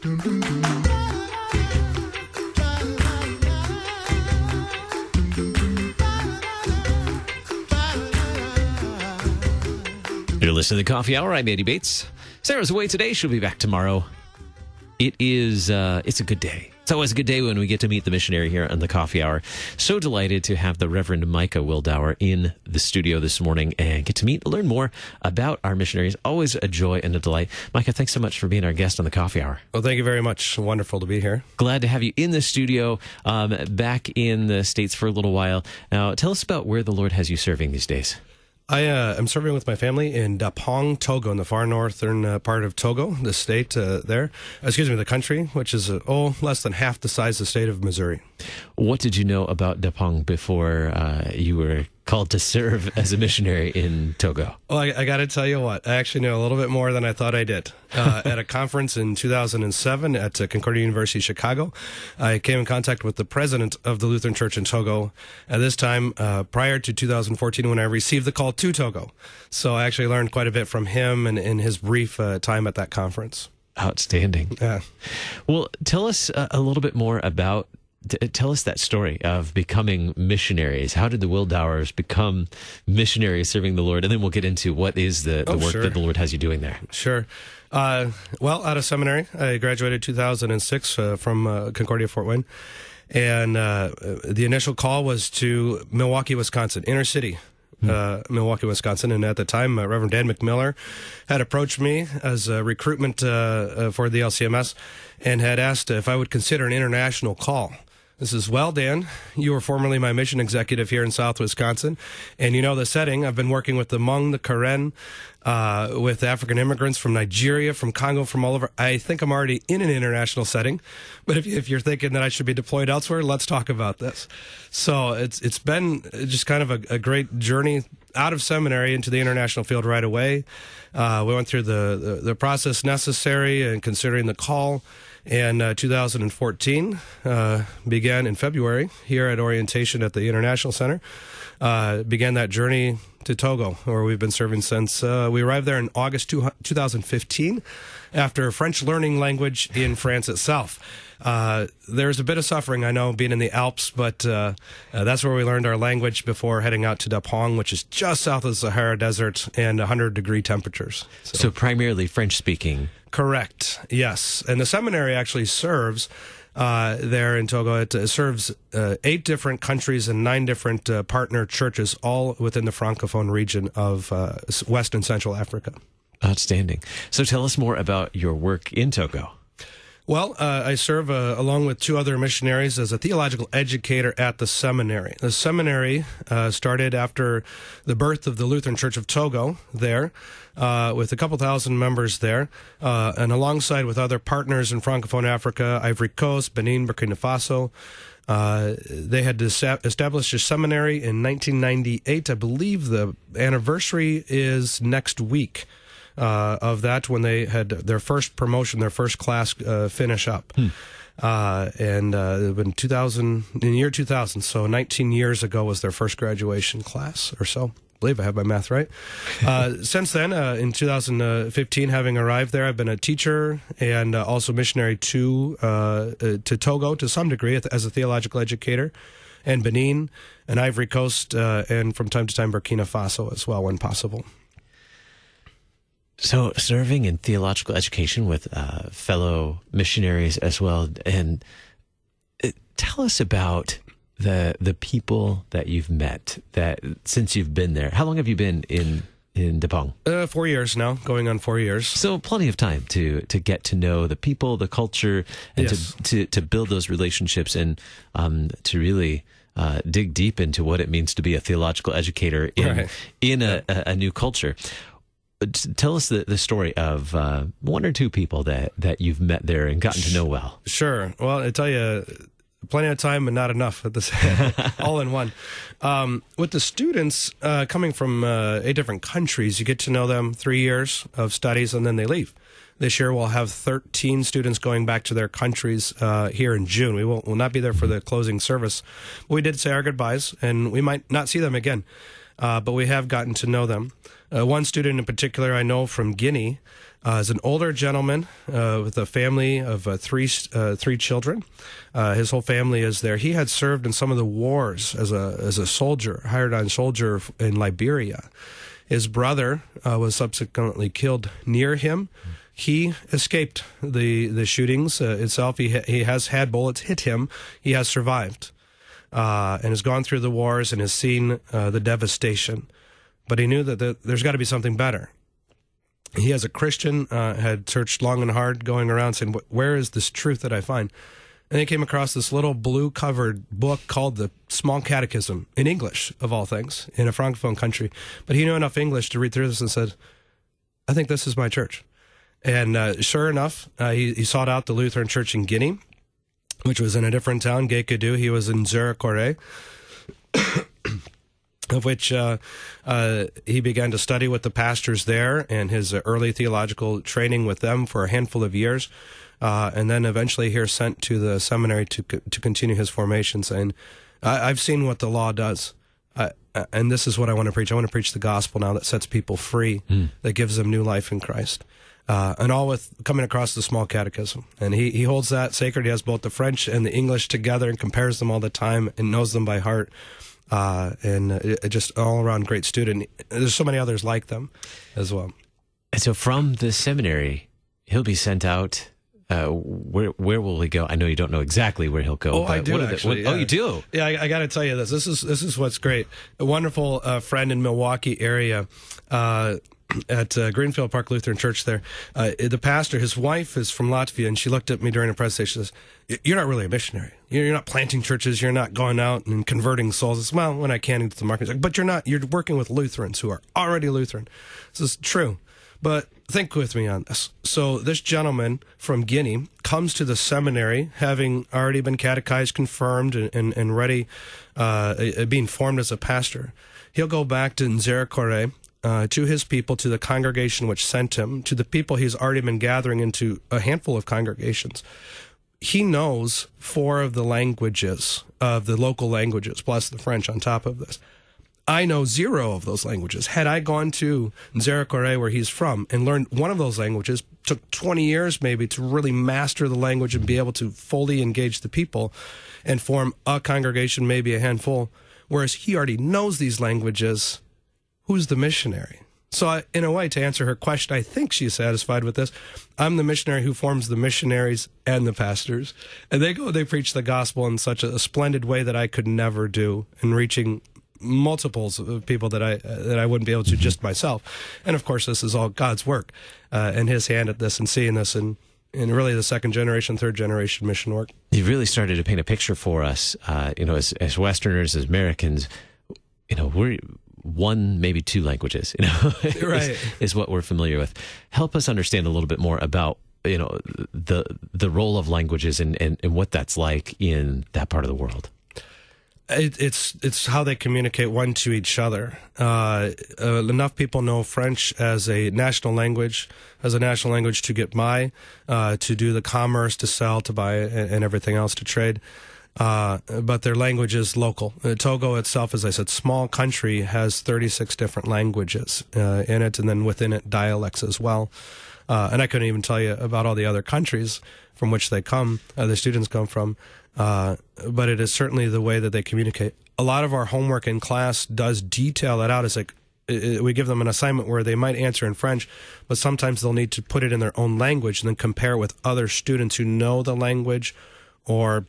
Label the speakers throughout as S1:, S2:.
S1: You're listening to the Coffee Hour. I'm Andy Bates. Sarah's away today. She'll be back tomorrow. It's a good day. It's always a good day when we get to meet the missionary here on the Coffee Hour. So delighted to have the Reverend Micah Wildauer in the studio this morning and get to learn more about our missionaries. Always a joy and a delight. Micah, thanks so much for being our guest on the Coffee Hour.
S2: Well, thank you very much. Wonderful to be here.
S1: Glad to have you in the studio, back in the States for a little while. Now, tell us about where the Lord has you serving these days.
S2: I am serving with my family in Dapong, Togo, in the far northern part of Togo, the state the country, which is less than half the size of the state of Missouri.
S1: What did you know about Dapong before you were called to serve as a missionary in Togo?
S2: Well, I got to tell you what, I actually know a little bit more than I thought I did. At a conference in 2007 at Concordia University, Chicago, I came in contact with the president of the Lutheran Church in Togo at this time, prior to 2014, when I received the call to Togo. So I actually learned quite a bit from him and in his brief time at that conference.
S1: Outstanding.
S2: Yeah.
S1: Well, tell us a little bit more about tell us that story of becoming missionaries. How did the Wildauers become missionaries serving the Lord? And then we'll get into what is the work that the Lord has you doing there.
S2: Sure. Well, out of seminary, I graduated 2006 from Concordia, Fort Wayne. And the initial call was to Milwaukee, Wisconsin, inner city. Milwaukee, Wisconsin, and at the time, Reverend Dan McMiller had approached me as a recruitment for the LCMS and had asked if I would consider an international call. This is, well, Dan, you were formerly my mission executive here in South Wisconsin, and you know the setting. I've been working with the Hmong, the Karen, with African immigrants from Nigeria, from Congo, from all over. I think I'm already in an international setting, but if you're thinking that I should be deployed elsewhere, let's talk about this. So it's been just kind of a great journey out of seminary into the international field right away. We went through the process necessary and considering the call. And 2014 began in February here at orientation at the International Center. Began that journey to Togo, where we've been serving since we arrived there in August 2015 after French learning language in France itself. There's a bit of suffering, I know, being in the Alps, but that's where we learned our language before heading out to Dapong, which is just south of the Sahara Desert and 100-degree temperatures.
S1: So primarily French-speaking.
S2: Correct, yes. And the seminary actually serves there in Togo. It serves 8 different countries and 9 different partner churches, all within the Francophone region of West and Central Africa.
S1: Outstanding. So tell us more about your work in Togo.
S2: Well, I serve along with 2 other missionaries as a theological educator at the seminary. The seminary started after the birth of the Lutheran Church of Togo there, with a couple thousand members there, and alongside with other partners in Francophone Africa, Ivory Coast, Benin, Burkina Faso. They had established a seminary in 1998. I believe the anniversary is next week. Of that, when they had their first promotion, their first class finish up. And in year 2000, so 19 years ago was their first graduation class or so. I believe I have my math right. Since then, in 2015, having arrived there, I've been a teacher and also missionary to Togo to some degree as a theological educator, and Benin and Ivory Coast, and from time to time Burkina Faso as well when possible.
S1: So serving in theological education with fellow missionaries as well. And tell us about the people that you've met that since you've been there. How long have you been in Dapong?
S2: 4 years now, going on 4 years.
S1: So plenty of time to get to know the people, the culture, and
S2: Yes.
S1: to build those relationships and to really dig deep into what it means to be a theological educator in a new culture. Tell us the story of 1 or 2 people that you've met there and gotten to know well.
S2: Sure. Well, I tell you, plenty of time and not enough at this all in one. With the students coming from 8 different countries, you get to know them 3 years of studies and then they leave. This year we'll have 13 students going back to their countries here in June. We'll not be there for the closing service. We did say our goodbyes, and we might not see them again, but we have gotten to know them. One student in particular I know from Guinea Is an older gentleman with a family of three children. His whole family is there. He had served in some of the wars as a soldier, hired on soldier in Liberia. His brother was subsequently killed near him. He escaped the shootings itself. He has had bullets hit him. He has survived and has gone through the wars and has seen the devastation. But he knew that there's got to be something better. He, as a Christian, had searched long and hard, going around saying, where is this truth that I find? And he came across this little blue-covered book called the Small Catechism, in English, of all things, in a Francophone country. But he knew enough English to read through this and said, I think this is my church. And sure enough, he sought out the Lutheran Church in Guinea, which was in a different town, Gekadu. He was in Zurich, of which he began to study with the pastors there and his early theological training with them for a handful of years, and then eventually here sent to the seminary to continue his formation, saying, I've seen what the law does, and this is what I want to preach. I want to preach the gospel now that sets people free, that gives them new life in Christ. And all with coming across the Small Catechism. And he holds that sacred. He has both the French and the English together and compares them all the time and knows them by heart. And just all around great student. There's so many others like them as well.
S1: And so from the seminary, he'll be sent out. Where will he go? I know you don't know exactly where he'll go.
S2: Oh, I do actually.
S1: Oh, you do?
S2: Yeah, I got to tell you this. This is what's great. A wonderful friend in Milwaukee area. At Greenfield Park Lutheran Church there, the pastor, his wife is from Latvia, and she looked at me during a presentation. She says, "You're not really a missionary. You're not planting churches. You're not going out and converting souls." I said, well, when I can into the market, but you're not. You're working with Lutherans who are already Lutheran. This is true, but think with me on this. So this gentleman from Guinea comes to the seminary, having already been catechized, confirmed, and ready, being formed as a pastor. He'll go back to Nzerekore, to his people, to the congregation which sent him, to the people he's already been gathering into a handful of congregations. He knows 4 of the languages, of the local languages, plus the French on top of this. I know 0 of those languages. Had I gone to Nzerekore, where he's from, and learned one of those languages, took 20 years maybe to really master the language and be able to fully engage the people and form a congregation, maybe a handful, whereas he already knows these languages. Who's the missionary? So in a way, to answer her question, I think she's satisfied with this. I'm the missionary who forms the missionaries and the pastors. And they preach the gospel in such a splendid way that I could never do, in reaching multiples of people that I wouldn't be able to just myself. And of course, this is all God's work and his hand at this and seeing this in really the second generation, third generation mission work.
S1: You really started to paint a picture for us, as Westerners, as Americans, we're 1, maybe 2 languages,
S2: right.
S1: is what we're familiar with. Help us understand a little bit more about, the role of languages and what that's like in that part of the world.
S2: It's how they communicate one to each other. Enough people know French as a national language to get by, to do the commerce, to sell, to buy, and everything else, to trade. But their language is local. Togo itself, as I said, small country, has 36 different languages in it, and then within it, dialects as well. And I couldn't even tell you about all the other countries from which they come, the students come from. But it is certainly the way that they communicate. A lot of our homework in class does detail that out. It's like we give them an assignment where they might answer in French, but sometimes they'll need to put it in their own language and then compare with other students who know the language or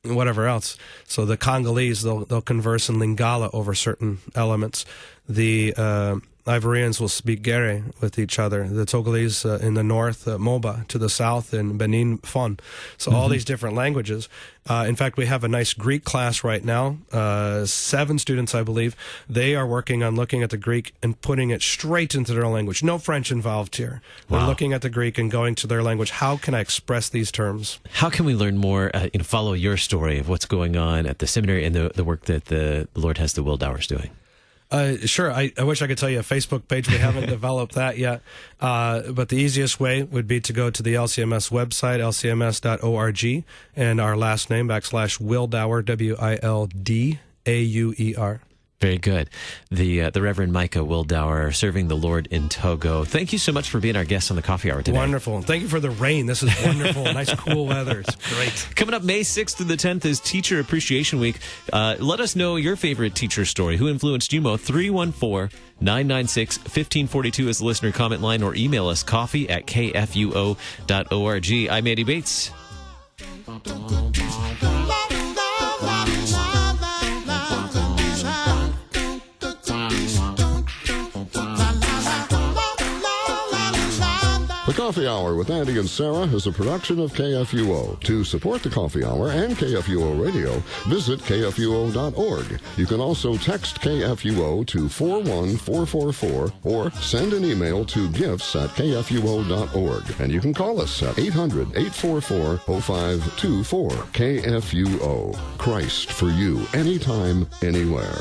S2: whatever else. So the Congolese, they'll converse in Lingala over certain elements. The Ivorians will speak Gere with each other. The Togolese in the north, Moba, to the south, and Benin Fon. So all these different languages. In fact, we have a nice Greek class right now. 7 students, I believe. They are working on looking at the Greek and putting it straight into their own language. No French involved here. Wow. We're looking at the Greek and going to their language. How can I express these terms?
S1: How can we learn more, follow your story of what's going on at the seminary and the work that the Lord has the Wildauers doing?
S2: Sure. I wish I could tell you a Facebook page. We haven't developed that yet. But the easiest way would be to go to the LCMS website, lcms.org, and our last name, /Wildauer, WILDAUER.
S1: Very good. The Reverend Micah Wildauer serving the Lord in Togo. Thank you so much for being our guest on the Coffee Hour today.
S2: Wonderful. Thank you for the rain. This is wonderful. Nice cool weather. It's great.
S1: Coming up May 6th to the 10th is Teacher Appreciation Week. Let us know your favorite teacher story. Who influenced you most? 314-996-1542 is the listener comment line, or email us coffee@kfuo.org. I'm Andy Bates.
S3: The Coffee Hour with Andy and Sarah is a production of KFUO. To support the Coffee Hour and KFUO Radio, visit KFUO.org. You can also text KFUO to 41444 or send an email to gifts@KFUO.org. And you can call us at 800-844-0524. KFUO. Christ for you, anytime, anywhere.